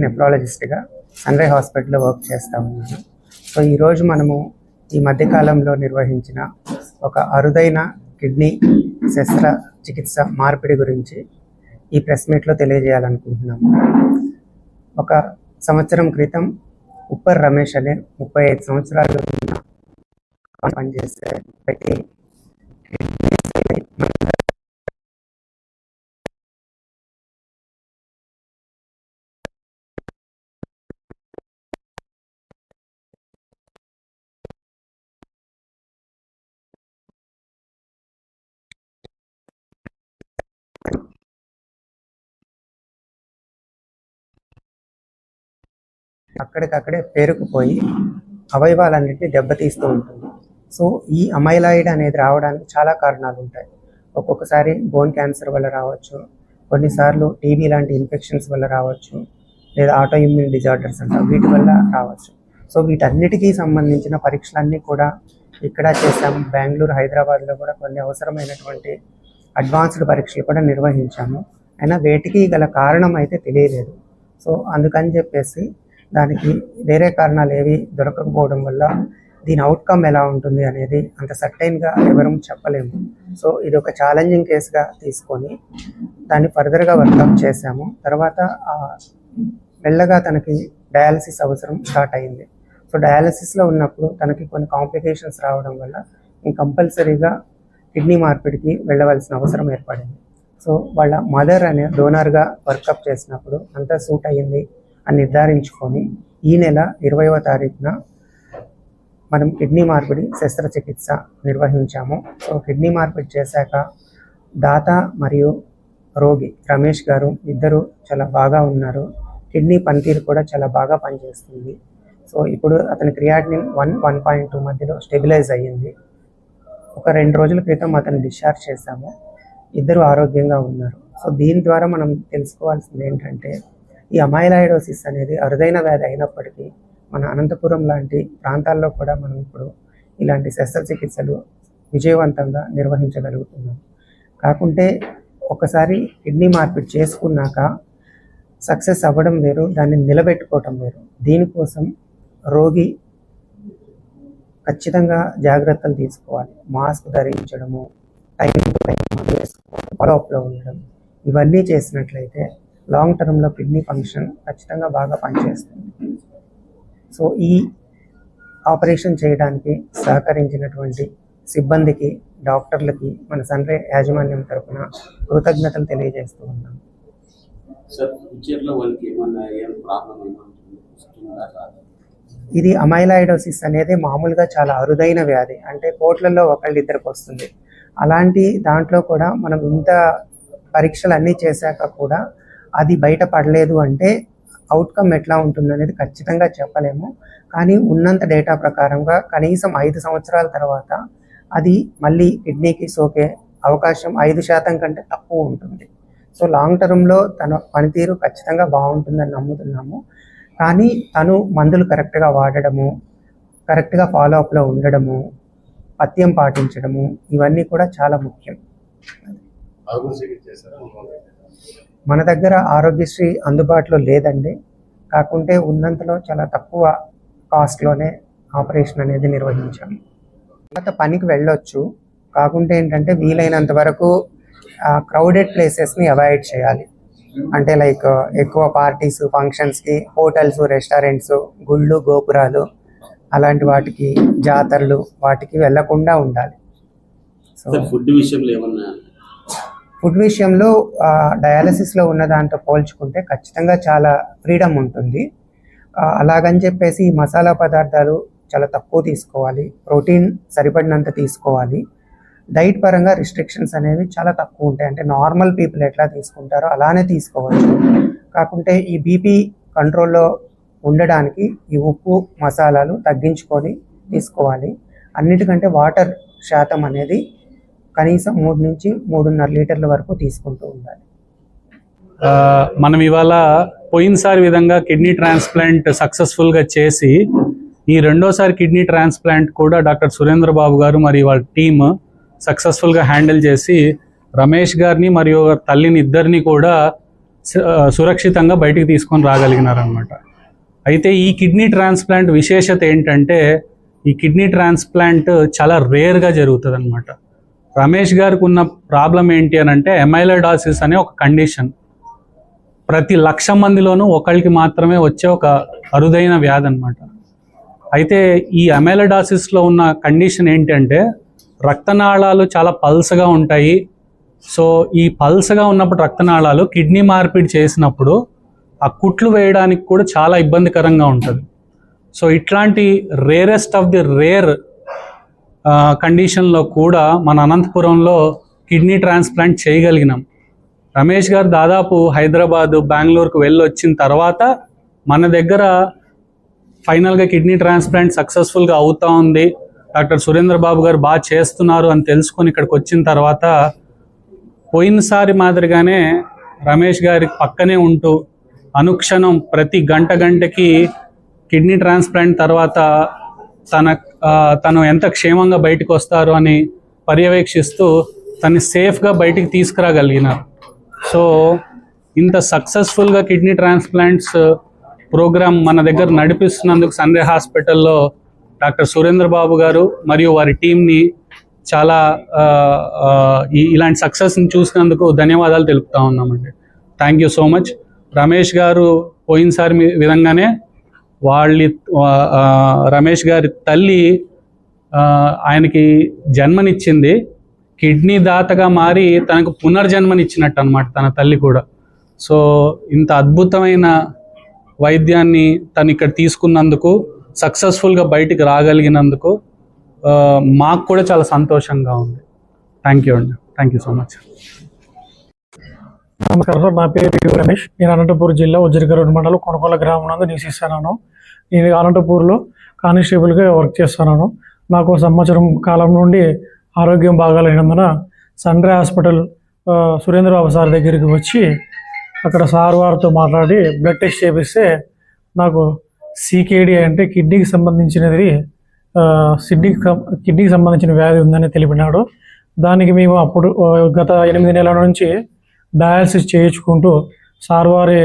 నెఫ్రాలజిస్ట్గా sun rise హాస్పిటల్లో work చేస్తూ ఉన్నాను. సో ఈరోజు మనము ఈ మధ్యకాలంలో నిర్వహించిన ఒక అరుదైన కిడ్నీ శస్త్రచికిత్స మార్పిడి గురించి ఈ ప్రెస్ మీట్లో తెలియజేయాలనుకుంటున్నాము. ఒక సంవత్సరం క్రితం ఉప్పర్ రమేష్ అనే 35 సంవత్సరాలు పనిచేసే వ్యక్తి అక్కడికక్కడే పేరుకుపోయి అవయవాలన్నింటినీ దెబ్బతీస్తూ ఉంటుంది. సో ఈ అమైలాయిడ్ అనేది రావడానికి చాలా కారణాలు ఉంటాయి. ఒక్కొక్కసారి బోన్ క్యాన్సర్ వల్ల రావచ్చు, కొన్నిసార్లు టీబీ లాంటి ఇన్ఫెక్షన్స్ వల్ల రావచ్చు, లేదా ఆటో ఇమ్యూన్ డిజార్డర్స్ అంటారు, వీటి వల్ల రావచ్చు. సో వీటన్నిటికీ సంబంధించిన పరీక్షలన్నీ కూడా ఇక్కడ చేసాము. బెంగళూరు, హైదరాబాద్లో కూడా కొన్ని అవసరమైనటువంటి అడ్వాన్స్డ్ పరీక్షలు కూడా నిర్వహించాము. అయినా వేటికి గల కారణం అయితే తెలియలేదు. సో అందుకని చెప్పేసి దానికి వేరే కారణాలు ఏవి దొరకకపోవడం వల్ల దీని అవుట్కమ్ ఎలా ఉంటుంది అనేది అంత సర్టైన్గా ఎవరూ చెప్పలేము. సో ఇది ఒక ఛాలెంజింగ్ కేసుగా తీసుకొని దాన్ని ఫర్దర్గా వర్కౌట్ చేశాము. తర్వాత మెల్లగా తనకి డయాలసిస్ అవసరం స్టార్ట్ అయింది. సో డయాలసిస్లో ఉన్నప్పుడు తనకి కొన్ని కాంప్లికేషన్స్ రావడం వల్ల కంపల్సరీగా కిడ్నీ మార్పిడికి వెళ్ళవలసిన అవసరం ఏర్పడింది. సో వాళ్ళ మదర్ అనే డోనర్గా వర్కప్ చేసినప్పుడు అంతా సూట్ అయ్యింది అని నిర్ధారించుకొని ఈ నెల 20వ తారీఖున మనం కిడ్నీ మార్పిడి శస్త్రచికిత్స నిర్వహించాము. సో కిడ్నీ మార్పిడి చేశాక దాత మరియు రోగి రమేష్ గారు ఇద్దరు చాలా బాగా ఉన్నారు. కిడ్నీ పనితీరు కూడా చాలా బాగా పనిచేస్తుంది. సో ఇప్పుడు అతని క్రియాటినిన్ 1.2 మధ్యలో స్టెబిలైజ్ అయ్యింది. ఒక 2 రోజుల క్రితం అతను డిశ్చార్జ్ చేశాము. ఇద్దరు ఆరోగ్యంగా ఉన్నారు. సో దీని ద్వారా మనం తెలుసుకోవాల్సింది ఏంటంటే ఈ అమైలాయిడోసిస్ అనేది అరుదైన వ్యాధి అయినప్పటికీ మన అనంతపురం లాంటి ప్రాంతాల్లో కూడా మనం ఇప్పుడు ఇలాంటి శస్త్రచికిత్సలు విజయవంతంగా నిర్వహించగలుగుతున్నాం. కాకుంటే ఒకసారి కిడ్నీ మార్పిడి చేసుకున్నాక సక్సెస్ అవ్వడం వేరు, దాన్ని నిలబెట్టుకోవటం వేరు. దీనికోసం రోగి ఖచ్చితంగా జాగ్రత్తలు తీసుకోవాలి. మాస్క్ ధరించడము, టైం టు టైం వేసుకోవడం, ఫాలోఅప్లో ఉండడం, ఇవన్నీ చేసినట్లయితే లాంగ్ టర్మ్లో కిడ్నీ ఫంక్షన్ ఖచ్చితంగా బాగా పనిచేస్తుంది. సో ఈ ఆపరేషన్ చేయడానికి సహకరించినటువంటి సిబ్బందికి, డాక్టర్లకి మన సన్ రైజ్ యాజమాన్యం తరఫున కృతజ్ఞతలు తెలియజేస్తూ ఉన్నాం. ఇది అమైలాయిడోసిస్ అనేది మామూలుగా చాలా అరుదైన వ్యాధి, అంటే కోట్లలో ఒకళ్ళిద్దరికి వస్తుంది. అలాంటి దాంట్లో కూడా మనం ఇంత పరీక్షలు అన్నీ చేశాక కూడా అది బయటపడలేదు అంటే అవుట్కమ్ ఎట్లా ఉంటుంది అనేది ఖచ్చితంగా చెప్పలేము. కానీ ఉన్నంత డేటా ప్రకారంగా కనీసం 5 సంవత్సరాల తర్వాత అది మళ్ళీ కిడ్నీకి సోకే అవకాశం 5% కంటే తక్కువ ఉంటుంది. సో లాంగ్ టర్మ్లో తన పనితీరు ఖచ్చితంగా బాగుంటుందని నమ్ముతున్నాము. కానీ తను మందులు కరెక్ట్గా వాడడము, కరెక్ట్గా ఫాలోఅప్లో ఉండడము, పథ్యం పాటించడము, ఇవన్నీ కూడా చాలా ముఖ్యం. మన దగ్గర ఆరోగ్యశ్రీ అందుబాటులో లేదండి. కాకుంటే ఉన్నంతలో చాలా తక్కువ కాస్ట్లోనే ఆపరేషన్ అనేది నిర్వహించాము. తర్వాత పనికి వెళ్ళొచ్చు. కాకుంటే ఏంటంటే వీలైనంత వరకు క్రౌడెడ్ ప్లేసెస్ని అవాయిడ్ చేయాలి. అంటే లైక్ ఎక్కువ పార్టీస్, ఫంక్షన్స్కి, హోటల్స్, రెస్టారెంట్స్, గుళ్ళు, గోపురాలు అలాంటి వాటికి, జాతరలు వాటికి వెళ్ళకుండా ఉండాలి. సో ఫుడ్ విషయంలో డయాలసిస్లో ఉన్న దాంతో పోల్చుకుంటే ఖచ్చితంగా చాలా ఫ్రీడమ్ ఉంటుంది. అలాగని చెప్పేసి మసాలా పదార్థాలు చాలా తక్కువ తీసుకోవాలి, ప్రోటీన్ సరిపడినంత తీసుకోవాలి. డైట్ పరంగా రిస్ట్రిక్షన్స్ అనేవి చాలా తక్కువ ఉంటాయి. అంటే నార్మల్ పీపుల్ ఎట్లా తీసుకుంటారో అలానే తీసుకోవచ్చు. కాకుంటే ఈ బీపీ కంట్రోల్లో ఉండడానికి ఈ ఉప్పు, మసాలాలు తగ్గించుకొని తీసుకోవాలి. అన్నిటికంటే వాటర్ శాతం అనేది కనీసం 3 నుంచి 3.5 లీటర్ల వరకు తీసుకుంటూ ఉండాలి. మనం ఇవాళ పోయినసారి విధంగా కిడ్నీ ట్రాన్స్ప్లాంట్ సక్సెస్ఫుల్గా చేసి ఈ రెండోసారి కిడ్నీ ట్రాన్స్ప్లాంట్ కూడా డాక్టర్ సురేంద్ర బాబు గారు మరియు వాళ్ళ టీమ్ సక్సెస్ఫుల్గా హ్యాండిల్ చేసి రమేష్ గారిని మరియు తల్లిని ఇద్దరిని కూడా సురక్షితంగా బయటికి తీసుకొని రాగలిగినారనమాట. అయితే ఈ కిడ్నీ ట్రాన్స్ప్లాంట్ విశేషత ఏంటంటే ఈ కిడ్నీ ట్రాన్స్ప్లాంట్ చాలా రేర్గా జరుగుతుంది అనమాట. రమేష్ గారికి ఉన్న ప్రాబ్లం ఏంటి అని అంటే ఎమైలాయిడాసిస్ అనే ఒక కండిషన్. ప్రతి 1,00,000 మందిలోనూ ఒకరికి మాత్రమే వచ్చే ఒక అరుదైన వ్యాధి అనమాట. అయితే ఈ అమైలాయిడాసిస్లో ఉన్న కండిషన్ ఏంటంటే రక్తనాళాలు చాలా పల్సగా ఉంటాయి. సో ఈ పల్సగా ఉన్నప్పుడు రక్తనాళాలు కిడ్నీ మార్పిడి చేసినప్పుడు ఆ కుట్లు వేయడానికి కూడా చాలా ఇబ్బందికరంగా ఉంటుంది. సో ఇట్లాంటి రేరెస్ట్ ఆఫ్ ది రేర్ కండిషన్లో కూడా మన అనంతపురంలో కిడ్నీ ట్రాన్స్ప్లాంట్ చేయగలిగినాం. రమేష్ గారు దాదాపు హైదరాబాదు, బెంగళూరుకు వెళ్ళి వచ్చిన తర్వాత మన దగ్గర ఫైనల్గా కిడ్నీ ట్రాన్స్ప్లాంట్ సక్సెస్ఫుల్గా అవుతా ఉంది, డాక్టర్ సురేంద్ర బాబు గారు బాగా చేస్తున్నారు అని తెలుసుకొని ఇక్కడికి వచ్చిన తర్వాత పోయినసారి మాదిరిగానే రమేష్ గారి పక్కనే ఉంటూ అనుక్షణం ప్రతి గంటకి కిడ్నీ ట్రాన్స్ప్లాంట్ తర్వాత తను ఎంత క్షేమంగా బయటకు వస్తారు అని పర్యవేక్షిస్తూ తను సేఫ్గా బయటికి తీసుకురాగలిగినారు. సో ఇంత సక్సెస్ఫుల్గా కిడ్నీ ట్రాన్స్ప్లాంట్స్ ప్రోగ్రామ్ మన దగ్గర నడిపిస్తున్నందుకు సన్రే హాస్పిటల్లో డాక్టర్ సురేంద్ర బాబు గారు మరియు వారి టీంని చాలా ఇలాంటి సక్సెస్ని చూసినందుకు ధన్యవాదాలు తెలుపుతా ఉన్నామండి. Thank you so much. Ramesh గారు పోయినసారి విధంగానే రమేష్ గారి తల్లి ఆయనకి జన్మనిచ్చింది, కిడ్నీ దాతగా మారి తనకు పునర్జన్మనిచ్చినట్టు అనమాట తన తల్లి కూడా. సో ఇంత అద్భుతమైన వైద్యాన్ని తను ఇక్కడ తీసుకున్నందుకు, సక్సెస్ఫుల్గా బయటికి రాగలిగినందుకు మాకు కూడా చాలా సంతోషంగా ఉంది. థ్యాంక్ యూ అండి. Thank you so much. నమస్కారం సార్, నా పేరు రమేష్. నేను అనంతపూర్ జిల్లా ఉజ్జిరికరోడ్ మండలం కొనకొండ గ్రామం నందు నివసిస్తున్నాను. నేను అనంతపూర్లో కానిస్టేబుల్గా వర్క్ చేస్తున్నాను. నాకు సంవత్సరం కాలం నుండి ఆరోగ్యం బాగాలేనందున సన్రే హాస్పిటల్ సురేంద్ర బాబు సార్ దగ్గరికి వచ్చి అక్కడ సార్ వారితో మాట్లాడి బ్లడ్ టెస్ట్ చేపిస్తే నాకు సికేడి అంటే కిడ్నీకి సంబంధించినది కిడ్నీకి సంబంధించిన వ్యాధి ఉందని తెలిపినాడు. దానికి మేము అప్పుడు గత 8 నెలల నుంచి డయాలసిస్ చేయించుకుంటూ సార్ వారి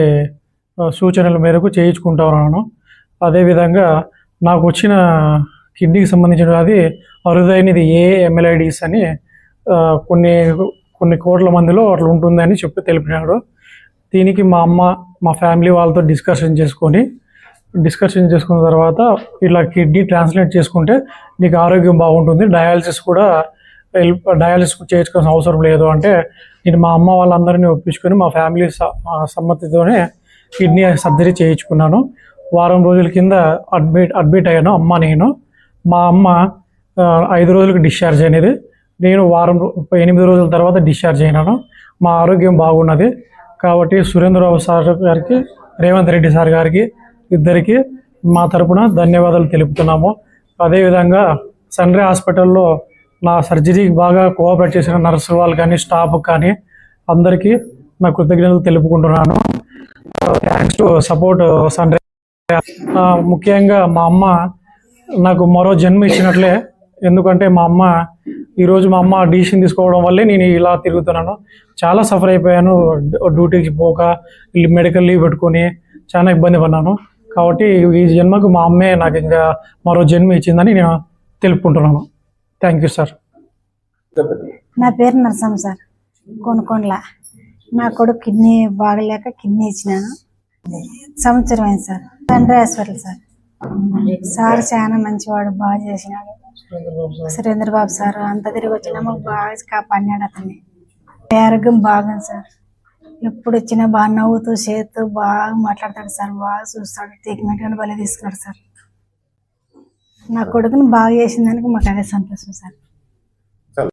సూచనల మేరకు చేయించుకుంటా ఉన్నాను. అదేవిధంగా నాకు వచ్చిన కిడ్నీకి సంబంధించిన వ్యాధి అరుదైనది ఎమైలాయిడిస్ అని కొన్ని కోట్ల మందిలో అట్లా ఉంటుందని చెప్పి తెలిపినాడు. దీనికి మా అమ్మ, మా ఫ్యామిలీ వాళ్ళతో డిస్కషన్ చేసుకున్న తర్వాత ఇట్లా కిడ్నీ ట్రాన్స్ప్లాంట్ చేసుకుంటే నీకు ఆరోగ్యం బాగుంటుంది, డయాలసిస్ చేయించుకోవాల్సిన అవసరం లేదు అంటే నేను మా అమ్మ వాళ్ళందరినీ ఒప్పించుకొని మా ఫ్యామిలీ సమ్మతితోనే కిడ్నీ సర్జరీ చేయించుకున్నాను. వారం రోజుల కింద అడ్మిట్ అయ్యాను అమ్మ నేను. మా అమ్మ 5 రోజులకు డిశ్చార్జ్ అయినది. నేను 8 రోజుల తర్వాత డిశ్చార్జ్ అయినాను. మా ఆరోగ్యం బాగున్నది. కాబట్టి సురేంద్రబాబు సార్ గారికి, రేవంత్ రెడ్డి సార్ గారికి ఇద్దరికి మా తరపున ధన్యవాదాలు తెలుపుతున్నాము. అదేవిధంగా సన్రే హాస్పిటల్లో నా సర్జరీకి బాగా కోఆపరేట్ చేసిన నర్సు వాళ్ళు కానీ, స్టాఫ్ కానీ అందరికీ నా కృతజ్ఞతలు తెలుపుకుంటున్నాను. Thanks to support Sunray. ముఖ్యంగా మా అమ్మ నాకు మరో జన్మ ఇచ్చినట్లే. ఎందుకంటే మా అమ్మ డిసిషన్ తీసుకోవడం వల్లే నేను ఇలా తిరుగుతున్నాను. చాలా సఫర్ అయిపోయాను. డ్యూటీకి పోక మెడికల్ లీవ్ పెట్టుకొని చాలా ఇబ్బంది పడినాను. కాబట్టి ఈ జన్మకు మా అమ్మే నాకు ఇంకా మరో జన్మ ఇచ్చిందని నేను తెలుపుకుంటున్నాను. Thank you sir. నా పేరు నరసమ్మ సార్, కొనుకొండల. నా కొడుకు కిడ్నీ బాగలేక కిడ్నీ ఇచ్చినాను. సంవత్సరం అయింది sir. Sunray hospital sir. Sir చాలా మంచివాడు, బాగా చేసినాడు. సురేంద్ర బాబు సార్ అంతా తిరిగి వచ్చినా మాకు బాగా కాపాడినాడు. అతన్ని ఆరోగ్యం బాగుంది సార్. ఎప్పుడు వచ్చినా బాగా నవ్వుతూ చేతూ బాగా మాట్లాడతాడు సార్, బాగా చూస్తాడు. ట్రీట్మెంట్ కానీ భలే తీసుకున్నాడు సార్. నా కొడుకుని బాగా చేసిన దానికి మాకు అదే సంతోషం సార్.